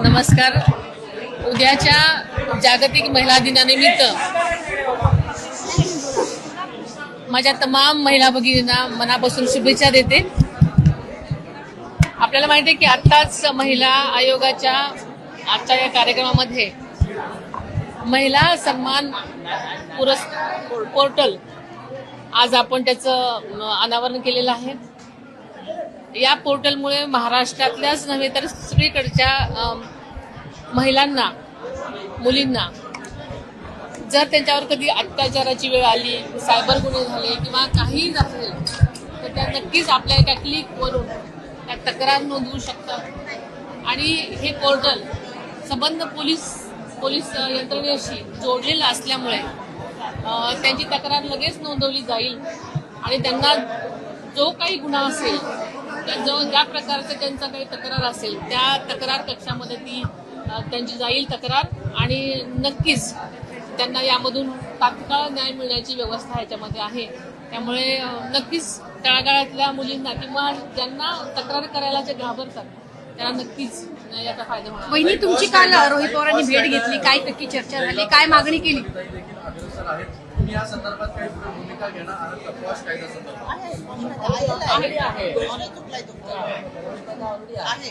नमस्कार. उद्याच्या जागतिक महिला दिनानिमित्त माझ्या तमाम महिला भगिनींना मनापासून शुभेच्छा देते. आपल्याला माहिती आहे की आत्ताच महिला आयोगाच्या आजच्या या कार्यक्रमामध्ये महिला सन्मान पोर्टल आज आपण त्याचं अनावरण केलेलं आहे. या पोर्टलमुळे महाराष्ट्रातल्याच नव्हे तर सगळीकडच्या महिलांना, मुलींना जर त्यांच्यावर कधी अत्याचाराची वेळ आली, सायबर गुन्हे झाले किंवा काहीही झाले तर त्या नक्कीच आपल्या एका क्लिकवरून त्या तक्रार नोंदवू शकतात. आणि हे पोर्टल संबंध पोलीस यंत्रणेशी जोडलेलं असल्यामुळे त्यांची तक्रार लगेच नोंदवली जाईल आणि त्यांना जो काही गुन्हा असेल, ज्या प्रकारचं त्यांचा काही तक्रार असेल त्या तक्रार कक्षामध्ये त्यांची जाईल तक्रार आणि नक्कीच त्यांना यामधून तात्काळ न्याय मिळण्याची व्यवस्था ह्याच्यामध्ये आहे. त्यामुळे नक्कीच तळागाळातल्या मुलींना किंवा ज्यांना तक्रार करायला जे घाबरतात त्यांना नक्कीच याचा फायदा होणार. वहिनी, तुमची काल रोहित पवारांनी भेट घेतली, काय नक्की चर्चा झाली, काय मागणी केली? या संदर्भात काही भूमिका घेणार आहात अपवाश कायद्यासंदर्भात? आहे